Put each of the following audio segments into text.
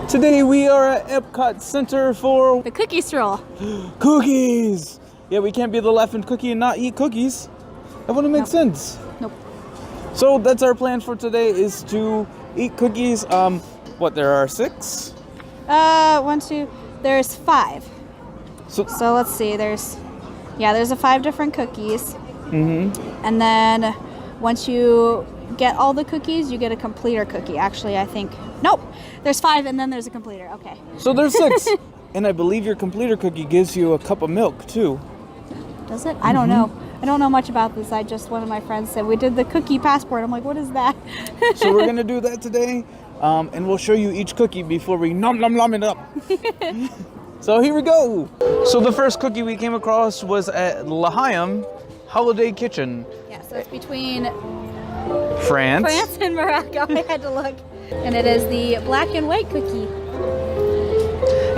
Today we are at Epcot Center for the Cookie Stroll. Cookies! Yeah, we can't be the laughing cookie and not eat cookies. That wouldn't make sense. Nope. So that's our plan for today, is to eat cookies. What, there are 6? 1, 2, there's 5. So let's see, there's 5 different cookies. Mm-hmm. And then once you get all the cookies, you get a completer cookie. Actually, I think, nope, there's 5 and then there's a completer. Okay. So there's 6. And I believe your completer cookie gives you a cup of milk too. Does it? I don't know. I don't know much about this. One of my friends said we did the cookie passport. I'm like, what is that? So we're gonna do that today, and we'll show you each cookie before we nom it up. So here we go. So the first cookie we came across was at L'Chaim Holiday Kitchen. Yeah, so it's between France and Morocco. I had to look. And it is the black and white cookie.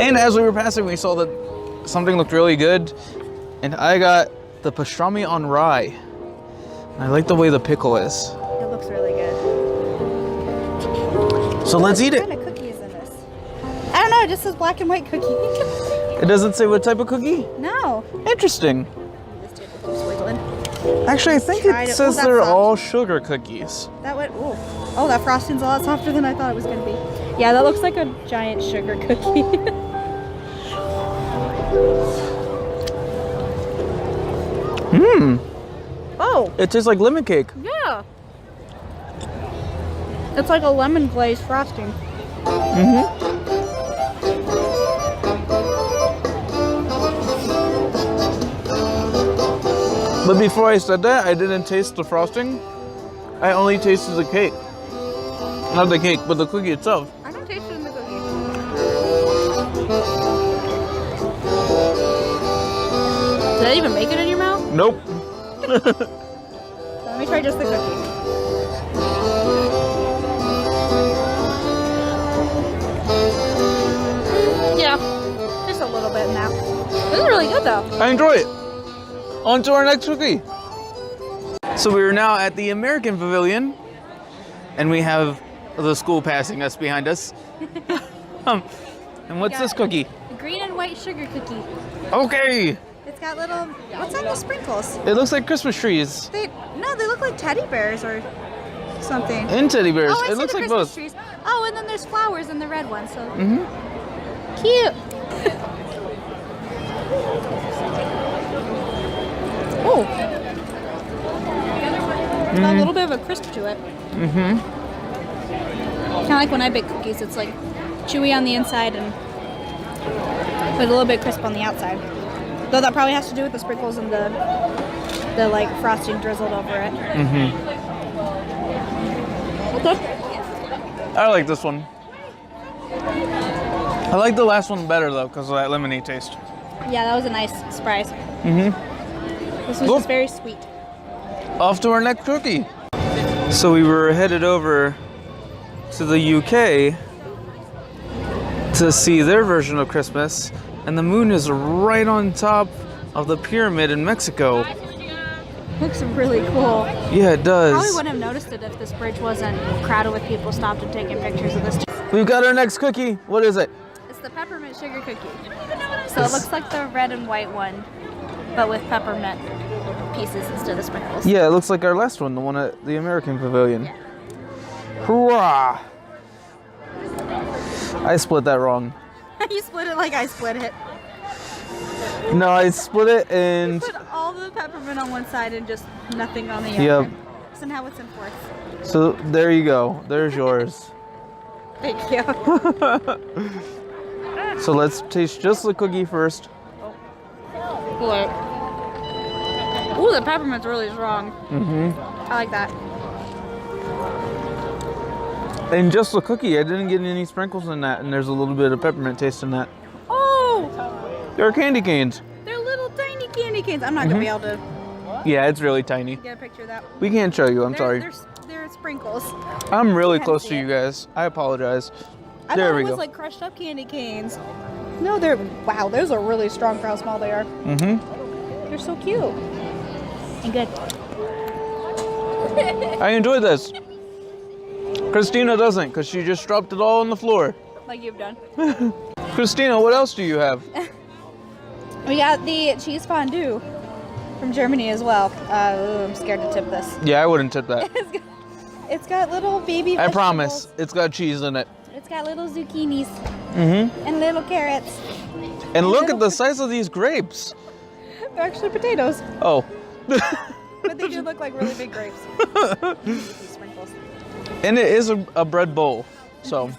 And as we were passing, we saw that something looked really good, and I got the pastrami on rye. I like the way the pickle is. It looks really good. So let's eat it. What kind of cookie is in this? I don't know, it just says black and white cookie. It doesn't say what type of cookie? No. Interesting. This table keeps wiggling. Actually, I think it says they're all sugar cookies. That went, oh, that frosting's a lot softer than I thought it was going to be. Yeah, that looks like a giant sugar cookie. Mmm. Oh. It tastes like lemon cake. Yeah. It's like a lemon glazed frosting. Mm-hmm. But before I said that, I didn't taste the frosting. I only tasted the cake. Not the cake, but the cookie itself. I don't taste it in the cookie. Did that even make it in your mouth? Nope. Let me try just the cookie. Yeah, just a little bit in that. This is really good though. I enjoy it. On to our next cookie. So we are now at the American Pavilion, and we have the school passing us behind us. And what's this cookie? A green and white sugar cookie. Okay. It's got little, what's on the sprinkles? It looks like Christmas trees. No, they look like teddy bears or something. And teddy bears. Oh, I it see looks the like Christmas both. trees. Oh, and then there's flowers in the red one, so. Mm-hmm. Cute. Oh. Got a little bit of a crisp to it. Mm-hmm. Kind of like when I bake cookies, it's like chewy on the inside and with a little bit crisp on the outside. Though that probably has to do with the sprinkles and the like frosting drizzled over it. Mm-hmm. Okay. I like this one. I like the last one better though, because of that lemony taste. Yeah, that was a nice surprise. Mm-hmm. This was just very sweet. Off to our next cookie. So we were headed over to the UK to see their version of Christmas, and the moon is right on top of the pyramid in Mexico. Looks really cool. Yeah, it does. Probably wouldn't have noticed it if this bridge wasn't crowded with people stopped and taking pictures of this. We've got our next cookie. What is it? It's the peppermint sugar cookie. So it looks like the red and white one, but with peppermint pieces instead of sprinkles. Yeah, it looks like our last one, the one at the American Pavilion. Hurrah! I split that wrong. You split it like I split it. No, I split it and... Put all the peppermint on one side and just nothing on the other. Yep. So now it's in fourth. So there you go. There's yours. Thank you. So let's taste just the cookie first. Boy. Ooh, the peppermint's really strong. Mm-hmm. I like that. And just the cookie. I didn't get any sprinkles in that, and there's a little bit of peppermint taste in that. Oh! They're candy canes. They're little tiny candy canes. I'm not going to be able to Yeah, it's really tiny. get a picture of that. We can't show you. I'm sorry. They're sprinkles. I'm really Can't close see to it. you guys. I apologize. I There thought we it was go. like crushed up candy canes. No, wow, those are really strong for how small they are. Mm-hmm. They're so cute. And good. I enjoy this. Christina doesn't, because she just dropped it all on the floor. like you've done. Christina, what else do you have? We got the cheese fondue from Germany as well. Ooh, I'm scared to tip this. Yeah, I wouldn't tip that. It's got little baby I vegetables. promise, it's got cheese in it. It's got little zucchinis Mm-hmm. and little carrots. And look at the size of these grapes. They're actually potatoes, Oh. but they do look like really big grapes. These sprinkles. And it is a bread bowl, so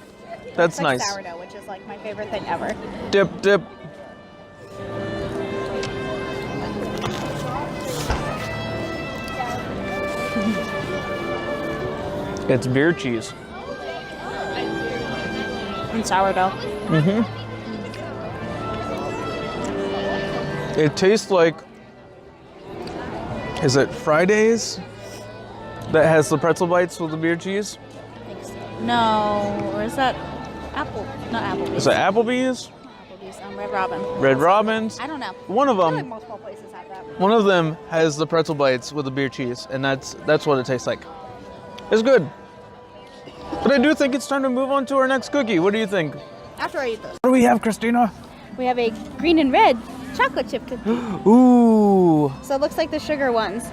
that's It's like nice. sourdough, which is like my favorite thing ever. Dip, dip. It's beer cheese. And sourdough. Mm-hmm. It tastes like, is it Fridays that has the pretzel bites with the beer cheese? No, or is that Apple? Not Applebee's. Is it Applebee's? Applebee's. Red Robin. Red Robin's? I don't know. One of I feel like them. multiple places have that. One of them has the pretzel bites with the beer cheese, and that's what it tastes like. It's good. But I do think it's time to move on to our next cookie. What do you think? After I eat this, What do we have, Christina? we have a green and red chocolate chip cookie. Ooh. So it looks like the sugar ones,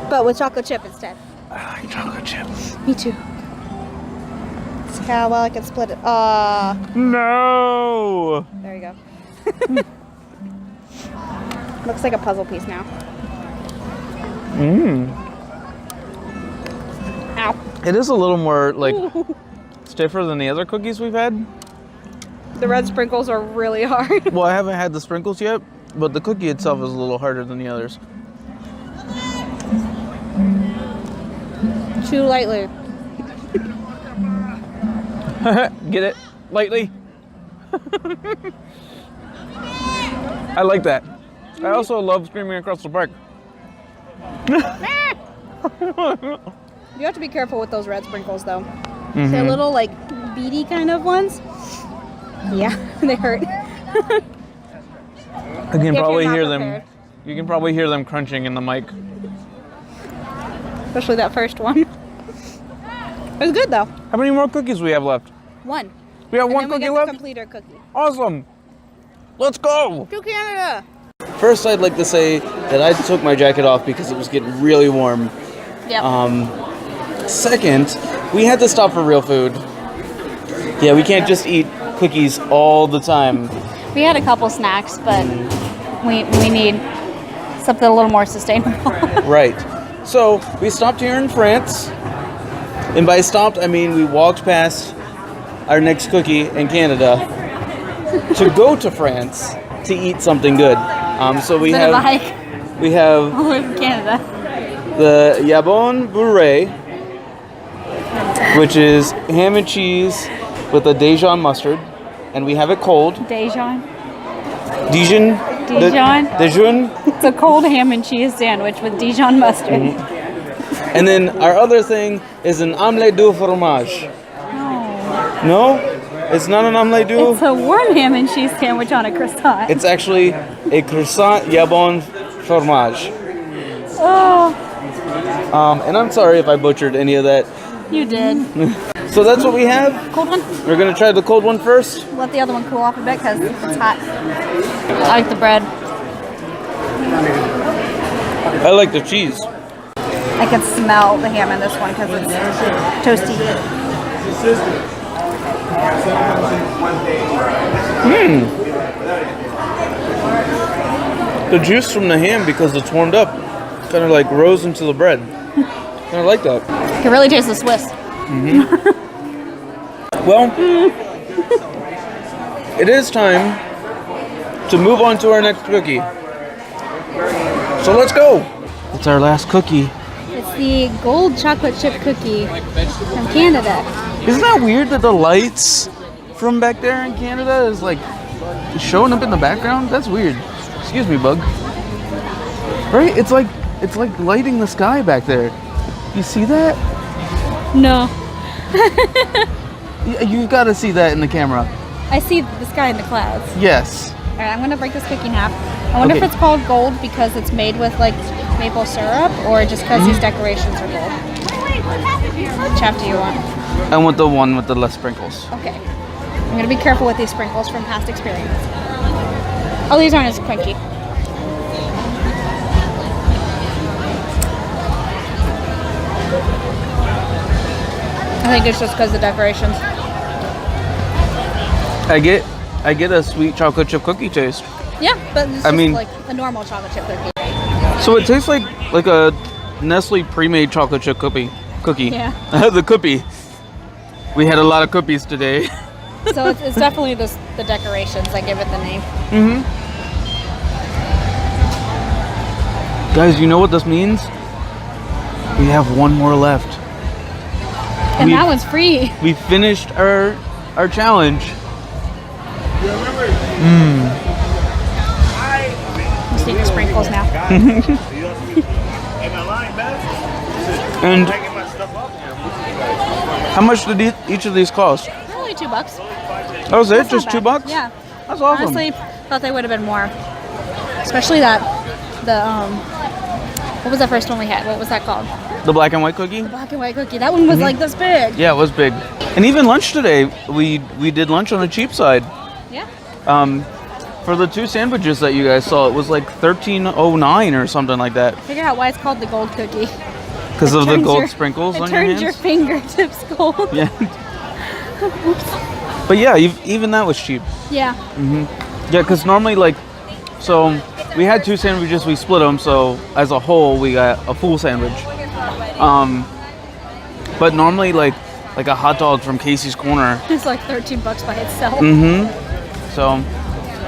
but with chocolate chip instead. I like chocolate chips. Me too. See how well I can split it. No. There you go. Looks like a puzzle piece now. Mmm. Ow. It is a little more like stiffer than the other cookies we've had. The red sprinkles are really hard. Well, I haven't had the sprinkles yet, but the cookie itself is a little harder than the others. Too lightly. Get it? Lightly? I like that. I also love Screaming Across the Park. You have to be careful with those red sprinkles, though. Mm-hmm. They're little, like, beady kind of ones. Yeah, they hurt. You can If probably you're not hear them. prepared. You can probably hear them crunching in the mic. Especially that first one. It was good, though. How many more cookies we have left? One. We have And one then we cookie get left? the completer cookie. Awesome. Let's go. To Canada. First, I'd like to say that I took my jacket off because it was getting really warm. Yep. Second, we had to stop for real food. Yeah, we can't just eat cookies all the time. We had a couple snacks, but we need something a little more sustainable. Right. So we stopped here in France, and by stopped I mean we walked past our next cookie in Canada to go to France to eat something good. So we Bit have of a hike we have all over Canada. the Yabon Bourrée, which is ham and cheese with a Dijon mustard, and we have it cold. Dijon. Dijon. Dijon? Dijon. It's a cold ham and cheese sandwich with Dijon mustard. And then our other thing is an omelette du fromage. No? It's not an omelette du? It's a warm ham and cheese sandwich on a croissant. It's actually a croissant Yabon fromage. Oh, And I'm sorry if I butchered any of that. you did. So that's what we have. Cold one? We're gonna try the cold one first. Let the other one cool off a bit because it's hot. I like the bread. I like the cheese. I can smell the ham in this one because it's toasty. The juice from the ham, because it's warmed up, kind of like rose into the bread. Kind of like that. You can really taste the Swiss. Well, it is time to move on to our next cookie. So let's go. It's our last cookie. It's the gold chocolate chip cookie from Canada. Isn't that weird that the lights from back there in Canada is like showing up in the background? That's weird. Excuse me, bug. Right? It's like lighting the sky back there. You see that? No. You gotta see that in the camera. I see the sky in the clouds. Yes. All right, I'm gonna break this cookie in half. I wonder if Okay. it's called gold because it's made with like maple syrup, or just because these decorations are gold. Which half do you want? I want the one with the less sprinkles. Okay. I'm gonna be careful with these sprinkles from past experience. Oh, these aren't as crunchy. I think it's just because of the decorations. I get a sweet chocolate chip cookie taste. Yeah, but it's just like a normal chocolate chip cookie. So it tastes like a Nestle pre-made chocolate chip cookie. Yeah. The cookie. We had a lot of cookies today. So it's definitely the decorations that give it the name. Guys, you know what this means? We have one more left. And that one's free. We finished our challenge. I'm seeing the sprinkles now. And how much did each of these cost? Only $2. That was it? Just $2? Yeah. That's awesome. Honestly, thought they would have been more. Especially the what was the first one we had? What was that called? The black and white cookie? The black and white cookie. That one was like this big. Yeah, it was big. And even lunch today, we did lunch on the cheap side. Yeah. For the 2 sandwiches that you guys saw, it was like $13.09 or something like that. Figure out why it's called the gold cookie. Because of the gold sprinkles on your hands? It turns your fingertips gold. Yeah. But yeah, even that was cheap. Yeah. Yeah, because normally so we had 2 sandwiches, we split them, so as a whole we got a full sandwich. But normally like a hot dog from Casey's Corner. It's like $13 by itself. So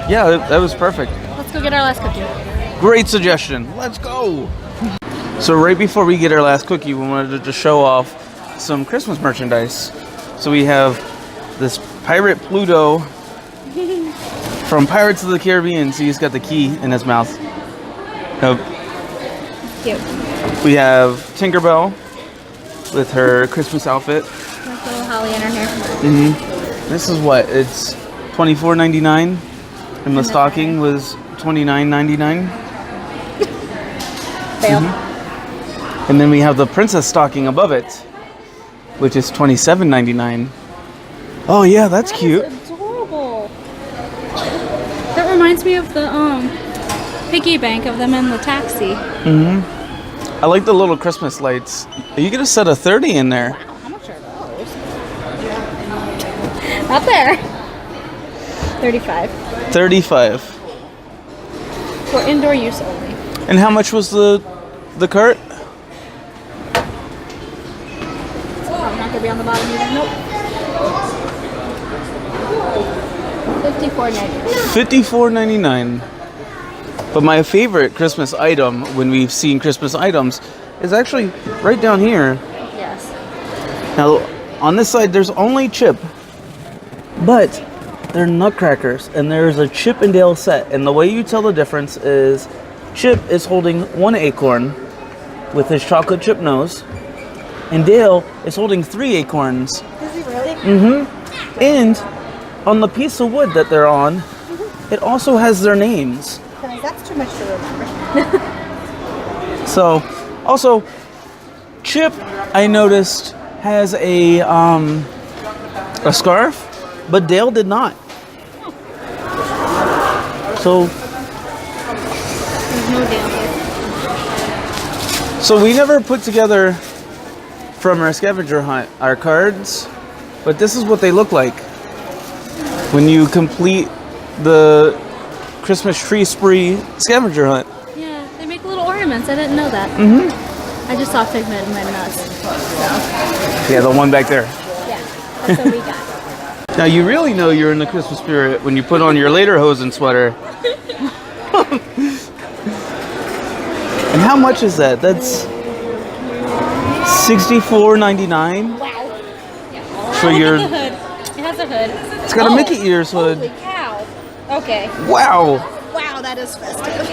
yeah, that was perfect. Let's go get our last cookie. Great suggestion. Let's go. So right before we get our last cookie, we wanted to show off some Christmas merchandise. So we have this Pirate Pluto from Pirates of the Caribbean. So he's got the key in his mouth. Cute. We have Tinkerbell with her Christmas outfit. Like a little holly in her hair. This is what? It's $24.99, and the stocking was $29.99. Fail. And then we have the princess stocking above it, which is $27.99. Oh yeah, that's cute. That's adorable. That reminds me of the piggy bank of them in the taxi. I like the little Christmas lights. You get a set of 30 in there. Wow, how much are those? Up there. 35. 35. For indoor use only. And how much was the cart? I'm not gonna be on the bottom either. Nope. $54.99. But my favorite Christmas item, when we've seen Christmas items, is actually right down here. Yes. Now, on this side, there's only Chip, but they're nutcrackers, and there's a Chip and Dale set. And the way you tell the difference is Chip is holding 1 acorn with his chocolate chip nose, and Dale is holding 3 acorns. Is he really? And on the piece of wood that they're on, it also has their names. That's too much to remember. So, also, Chip, I noticed, has a scarf, but Dale did not. So, There's no Dale here. so we never put together from our scavenger hunt our cards, but this is what they look like when you complete the Christmas tree spree scavenger hunt. Yeah, they make little ornaments. I didn't know that. I just saw Figment in my nuts. So, Yeah, the one back there. yeah, that's what we got. Now you really know you're in the Christmas spirit when you put on your lederhosen sweater. And how much is that? That's $64.99. Wow. So Look you're. at the hood. It has a hood. It's got a Mickey ears hood. Holy cow. Okay. Wow. Wow, that is festive.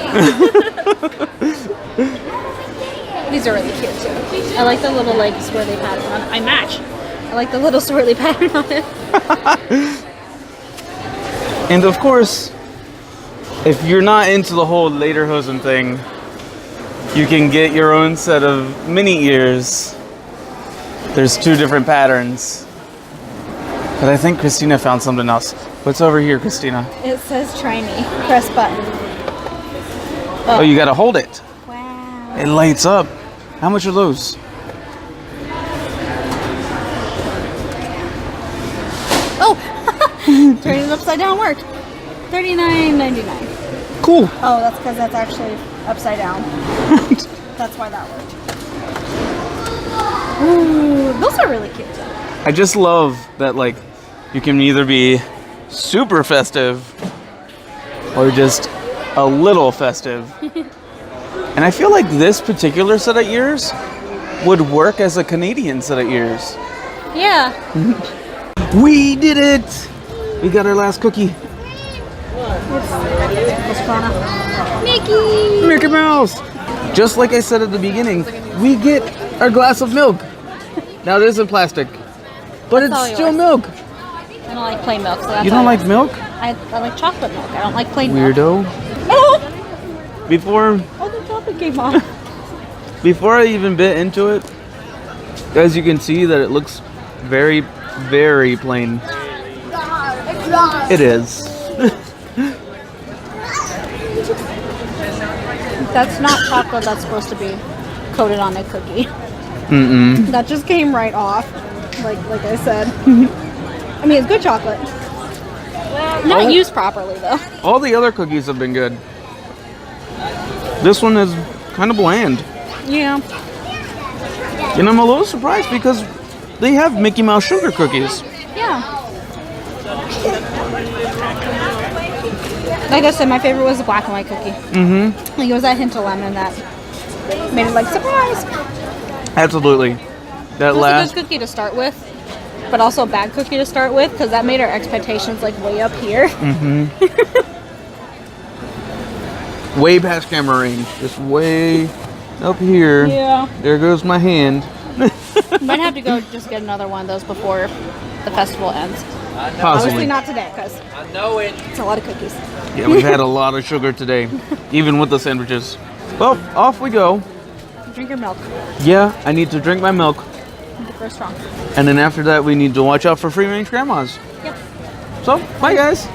These are really cute too. I like the little like swirly pattern on it. I match. I like the little swirly pattern on it. And of course, if you're not into the whole lederhosen thing, you can get your own set of mini ears There's two different patterns. But I think Christina found something else. What's over here, Christina? It says try me. Press button. Oh, you gotta hold it. Wow. It lights up. How much are those? Oh! Turning it upside down worked. $39.99. Cool. Oh, that's because that's actually upside down. That's why that worked. Ooh, those are really cute. I just love that, like, you can either be super festive or just a little festive. And I feel like this particular set of ears would work as a Canadian set of ears. Yeah. We did it! We got our last cookie. Mickey Mouse! Just like I said at the beginning, we get our glass of milk. Now it isn't plastic, but That's it's still milk. I don't like plain milk. So that's You don't like milk? I like chocolate milk. I don't like plain milk. Weirdo. Oh! Before The chocolate came off. Before I even bit into it, as you can see that it looks very, very plain. It is. That's not chocolate that's supposed to be coated on a cookie. Mm-mm. That just came right off, like I said. I mean, it's good chocolate. Not used properly, though. All the other cookies have been good. This one is kind of bland. Yeah. And I'm a little surprised because they have Mickey Mouse sugar cookies. Yeah. Like I said, my favorite was the black and white cookie. Mm-hmm. Like it was that hint of lemon that made it like surprise. Absolutely. That It was last. a good cookie to start with, but also a bad cookie to start with because that made our expectations like way up here. Mm-hmm. Way past camera range. Just way up here. Yeah. There goes my hand. Might have to go just get another one of those before the festival ends. Obviously Possibly. not today because I know it's a lot of cookies. Yeah, we've had a lot of sugar today, even with the sandwiches. Well, off we go. Drink your milk. Yeah, I need to drink my milk. Go strong. And then after that, we need to watch out for free-range grandmas. Yep. So, bye guys.